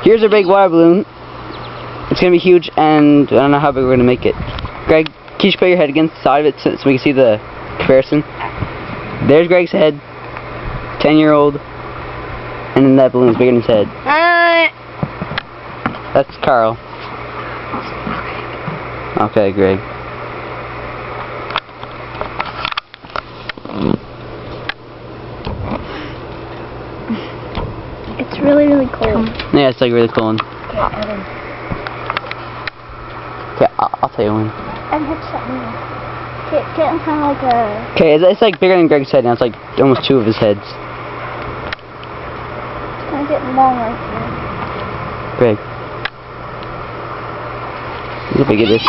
Here's a big water balloon. It's gonna be huge, and I don't know how big we're gonna make it. Greg, can you just put your head against the side of it so we can see the comparison? There's Greg's head, 10-year-old, and then that balloon's bigger than his head. That's Carl. Okay, Greg. It's really, really cold. Yeah, it's like really cold. Okay, Evan. Okay, I'll tell you when. Evan, hit something. Getting kind of like a... Okay, it's like bigger than Greg's head now. It's like almost 2 of his heads. It's gonna get long right here. Greg. Look how big it is.